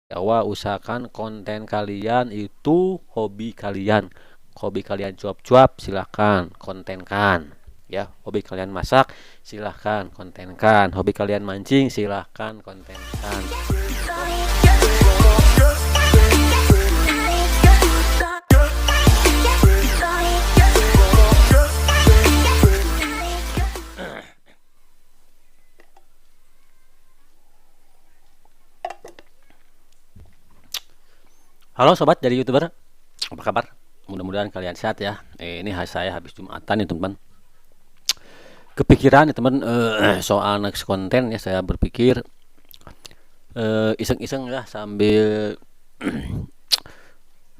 Bahwa usahakan konten kalian itu hobi kalian. Hobi kalian cuap-cuap, silahkan kontenkan. Ya, hobi kalian masak, silahkan kontenkan. Hobi kalian mancing, silahkan kontenkan. Halo sobat dari YouTuber, apa kabar? Mudah-mudahan kalian sehat ya. Ini saya habis Jumatan nih teman. Kepikiran ya teman soal next konten ya, saya berpikir iseng-iseng ya sambil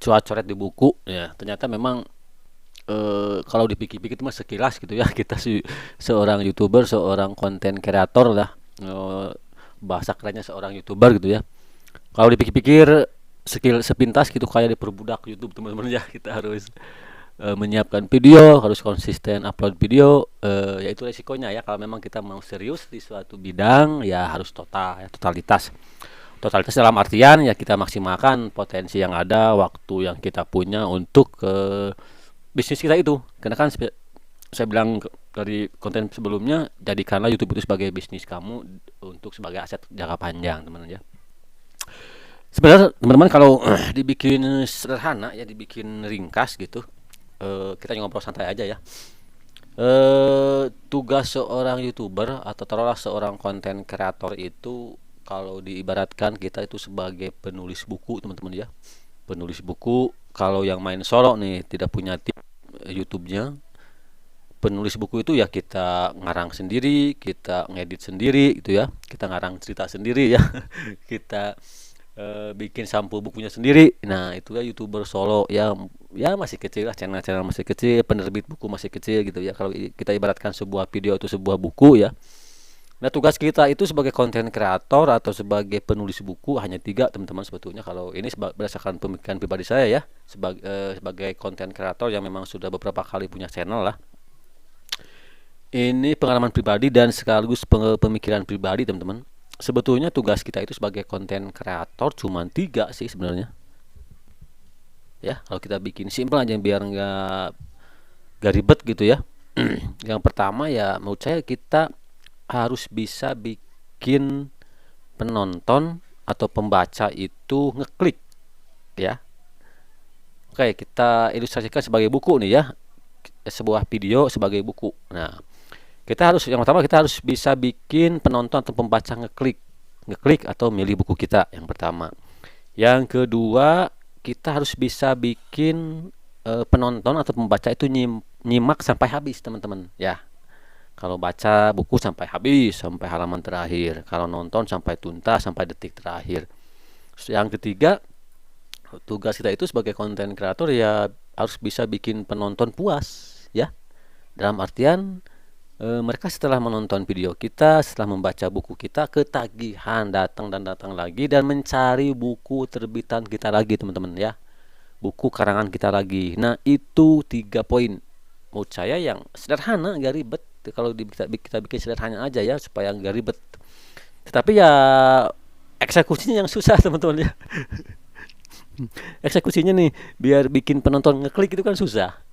coret-coret di buku ya. Ternyata memang kalau dipikir-pikir cuma sekilas gitu ya, kita seorang YouTuber, seorang konten kreator lah, bahasa kerennya seorang YouTuber gitu ya. Kalau dipikir-pikir skill sepintas gitu kayak diperbudak YouTube teman-teman ya. Kita harus menyiapkan video, harus konsisten upload video, yaitu resikonya ya. Kalau memang kita mau serius di suatu bidang ya harus total ya, totalitas dalam artian ya kita maksimalkan potensi yang ada, waktu yang kita punya untuk bisnis kita itu. Karena kan saya bilang dari konten sebelumnya, jadikanlah YouTube itu sebagai bisnis kamu untuk sebagai aset jangka panjang teman-teman ya. Sebenarnya teman-teman kalau dibikin sederhana ya, dibikin ringkas gitu, kita ngobrol santai aja ya. Tugas seorang YouTuber atau taruhlah seorang konten kreator itu, kalau diibaratkan kita itu sebagai penulis buku teman-teman ya. Penulis buku, kalau yang main solo nih tidak punya tim YouTube-nya, penulis buku itu ya kita ngarang sendiri, kita ngedit sendiri gitu ya, kita ngarang cerita sendiri ya, kita bikin sampul bukunya sendiri. Nah itu ya YouTuber solo ya, ya masih kecil lah, channel-channel masih kecil, penerbit buku masih kecil gitu ya. Kalau kita ibaratkan sebuah video itu sebuah buku ya. Nah tugas kita itu sebagai konten kreator atau sebagai penulis buku hanya tiga teman-teman sebetulnya. Kalau ini berdasarkan pemikiran pribadi saya ya, sebagai konten kreator yang memang sudah beberapa kali punya channel lah. Ini pengalaman pribadi dan sekaligus pemikiran pribadi teman-teman. Sebetulnya tugas kita itu sebagai konten kreator cuma tiga sih sebenarnya ya. Kalau kita bikin simpel aja biar nggak ribet gitu ya. Yang pertama ya menurut saya kita harus bisa bikin penonton atau pembaca itu ngeklik ya. Oke, kita ilustrasikan sebagai buku nih ya, sebuah video sebagai buku. Nah kita harus, yang pertama kita harus bisa bikin penonton atau pembaca ngeklik atau milih buku kita, yang pertama. Yang kedua, kita harus bisa bikin penonton atau pembaca itu nyimak sampai habis teman-teman ya. Kalau baca buku sampai habis, sampai halaman terakhir. Kalau nonton sampai tuntas, sampai detik terakhir. Yang ketiga, tugas kita itu sebagai konten kreator ya harus bisa bikin penonton puas ya. Dalam artian mereka setelah menonton video kita, setelah membaca buku kita, ketagihan datang dan datang lagi dan mencari buku terbitan kita lagi teman-teman ya, buku karangan kita lagi. Nah itu 3 poin menurut saya yang sederhana, gak ribet. Kalau kita bikin sederhana aja ya supaya gak ribet, tetapi ya eksekusinya yang susah teman-teman ya. Eksekusinya nih biar bikin penonton ngeklik itu kan susah.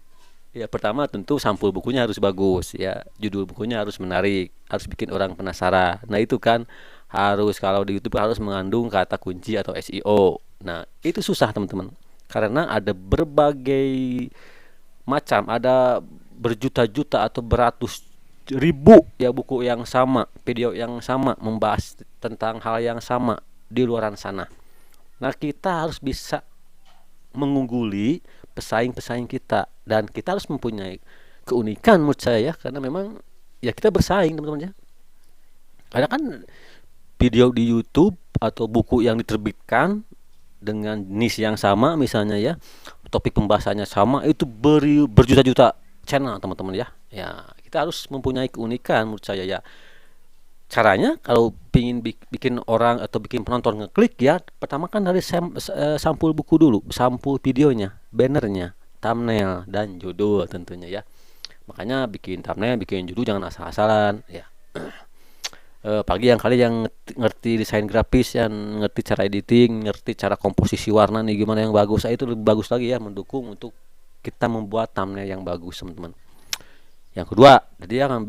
Ya pertama tentu sampul bukunya harus bagus ya, judul bukunya harus menarik, harus bikin orang penasaran. Nah itu kan harus, kalau di YouTube harus mengandung kata kunci atau SEO. Nah itu susah teman-teman, karena ada berbagai macam, ada berjuta-juta atau beratus ribu ya buku yang sama, video yang sama, membahas tentang hal yang sama di luaran sana. Nah kita harus bisa mengungguli pesaing-pesaing kita, dan kita harus mempunyai keunikan menurut saya ya, karena memang ya kita bersaing teman-teman ya. Karena kan video di YouTube atau buku yang diterbitkan dengan niche yang sama misalnya ya, topik pembahasannya sama, itu berjuta-juta channel teman-teman ya. Ya kita harus mempunyai keunikan menurut saya ya. Caranya kalau ingin bikin orang atau bikin penonton ngeklik ya, pertama kan dari sampul buku dulu, sampul videonya, bannernya, thumbnail dan judul tentunya ya. Makanya bikin thumbnail, bikin judul jangan asal-asalan ya. Apalagi yang kali yang ngerti desain grafis, yang ngerti cara editing, ngerti cara komposisi warna nih gimana yang bagus, itu lebih bagus lagi ya, mendukung untuk kita membuat thumbnail yang bagus teman-teman. Yang kedua, dia akan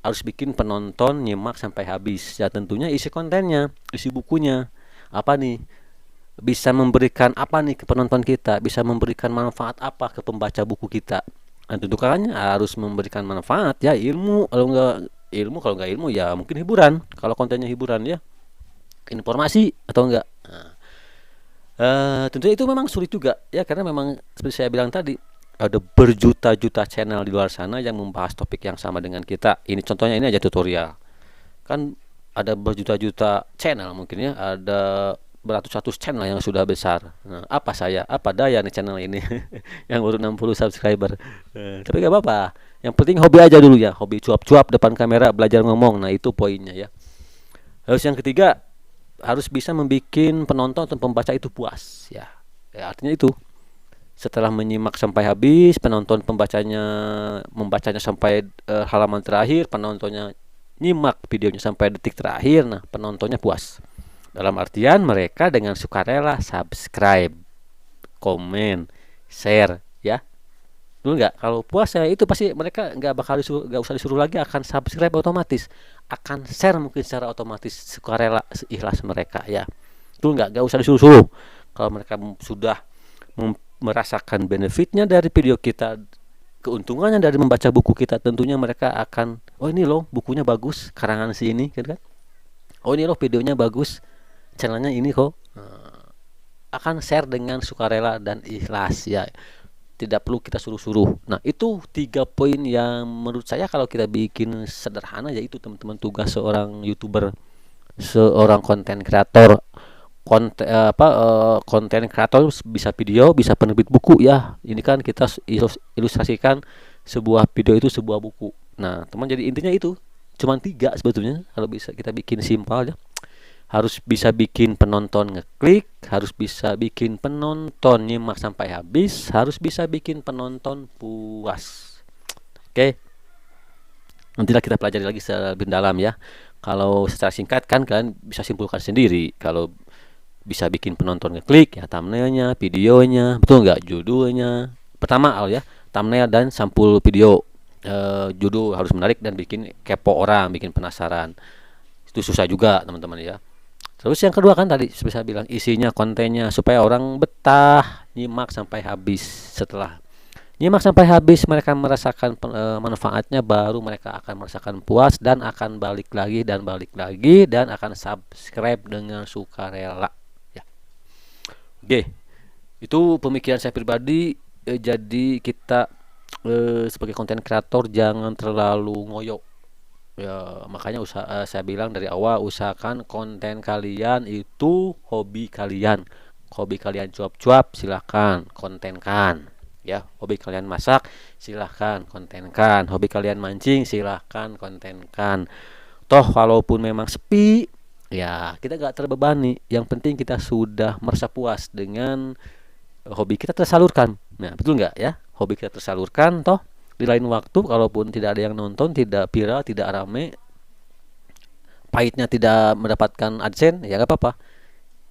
harus bikin penonton nyimak sampai habis. Ya tentunya isi kontennya, isi bukunya. Apa nih? Bisa memberikan apa nih ke penonton kita? Bisa memberikan manfaat apa ke pembaca buku kita? Dan tentu kan harus memberikan manfaat ya, ilmu. Kalau nggak ilmu ya mungkin hiburan. Kalau kontennya hiburan ya informasi atau enggak. Nah, tentunya itu memang sulit juga ya, karena memang seperti saya bilang tadi, ada berjuta-juta channel di luar sana yang membahas topik yang sama dengan kita. Ini contohnya, ini aja tutorial. Kan ada berjuta-juta channel mungkin ya, ada beratus-ratus channel yang sudah besar. Nah, apa daya nih channel ini yang baru 60 subscriber. Tapi gak apa-apa. Yang penting hobi aja dulu ya, hobi cuap-cuap depan kamera, belajar ngomong. Nah, itu poinnya ya. Terus yang ketiga, harus bisa membuat penonton atau pembaca itu puas ya. Artinya itu, setelah menyimak sampai habis, penonton membacanya sampai halaman terakhir, penontonnya nyimak videonya sampai detik terakhir, nah penontonnya puas. Dalam artian mereka dengan sukarela subscribe, komen, share ya. Dulu nggak, kalau puas ya itu pasti mereka nggak usah disuruh lagi, akan subscribe otomatis, akan share mungkin secara otomatis, sukarela, ikhlas mereka ya. Dulu nggak usah disuruh-suruh. Kalau mereka sudah merasakan benefitnya dari video kita, keuntungannya dari membaca buku kita, tentunya mereka akan, oh ini loh bukunya bagus, karangan si ini kan, oh ini loh videonya bagus, channelnya ini kok, akan share dengan sukarela dan ikhlas ya. Tidak perlu kita suruh-suruh. Nah, itu 3 poin yang menurut saya kalau kita bikin sederhana, yaitu teman-teman tugas seorang YouTuber, seorang konten kreator. Konten kreator bisa video, bisa penerbit buku ya. Ini kan kita ilustrasikan sebuah video itu sebuah buku. Nah, teman, jadi intinya itu cuman 3 sebetulnya kalau bisa kita bikin simpel ya. Harus bisa bikin penonton ngeklik, harus bisa bikin penonton nyimak sampai habis, harus bisa bikin penonton puas. Oke. Nantilah kita pelajari lagi lebih dalam ya. Kalau secara singkat kan kalian bisa simpulkan sendiri. Kalau bisa bikin penonton ngeklik ya, thumbnailnya, videonya, betul nggak, judulnya. Pertama ya, thumbnail dan sampul video. Judul harus menarik dan bikin kepo orang, bikin penasaran. Itu susah juga teman-teman ya. Terus yang kedua kan tadi seperti saya bilang, isinya, kontennya, supaya orang betah nyimak sampai habis. Setelah nyimak sampai habis, mereka merasakan manfaatnya, baru mereka akan merasakan puas dan akan balik lagi dan akan subscribe dengan sukarela ya. Oke, itu pemikiran saya pribadi. Jadi kita sebagai konten kreator jangan terlalu ngoyo ya, makanya saya bilang dari awal, usahakan konten kalian itu hobi kalian. Hobi kalian cuap-cuap, silahkan kontenkan ya. Hobi kalian masak, silahkan kontenkan. Hobi kalian mancing, silahkan kontenkan. Toh walaupun memang sepi ya, kita gak terbebani. Yang penting kita sudah merasa puas dengan hobi kita tersalurkan. Nah, betul nggak ya? Hobi kita tersalurkan, toh di lain waktu kalaupun tidak ada yang nonton, tidak viral, tidak rame, pahitnya tidak mendapatkan AdSense, ya nggak apa-apa.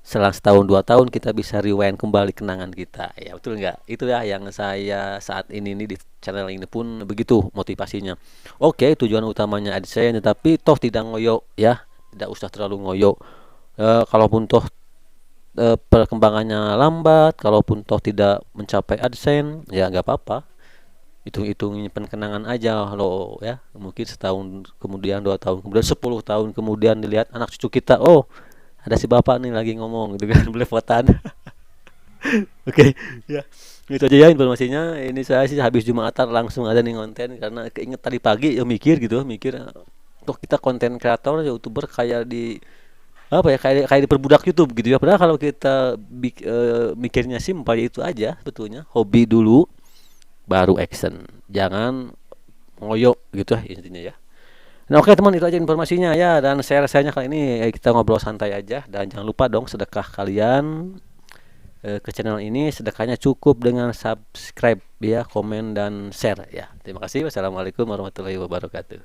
Selang setahun 2 tahun kita bisa rewind kembali kenangan kita, ya betul nggak? Itu ya yang saya saat ini nih di channel ini pun begitu motivasinya. Oke, tujuan utamanya AdSense, tetapi toh tidak ngoyo ya, tidak usah terlalu ngoyo. Kalaupun toh perkembangannya lambat, kalaupun toh tidak mencapai AdSense, ya nggak apa-apa. Hitung-hitung nyimpen kenangan aja lo ya. Mungkin setahun kemudian, 2 tahun kemudian, 10 tahun kemudian dilihat anak cucu kita, oh ada si bapak nih lagi ngomong gitu kan, belepotan. Oke ya, itu aja ya informasinya. Ini saya sih habis Jumatan langsung ada nih konten, karena keinget tadi pagi ya, mikir toh kita konten kreator, YouTuber kayak di apa ya, kayak diperbudak YouTube gitu ya. Padahal kalau kita mikirnya simpel ya itu aja sebetulnya, hobi dulu baru action, jangan ngoyo gitu ya intinya ya. Nah, oke teman, itu aja informasinya ya, dan saya rasanya kali ini kita ngobrol santai aja. Dan jangan lupa dong sedekah kalian ke channel ini. Sedekahnya cukup dengan subscribe ya, komen dan share ya. Terima kasih. Wassalamualaikum warahmatullahi wabarakatuh.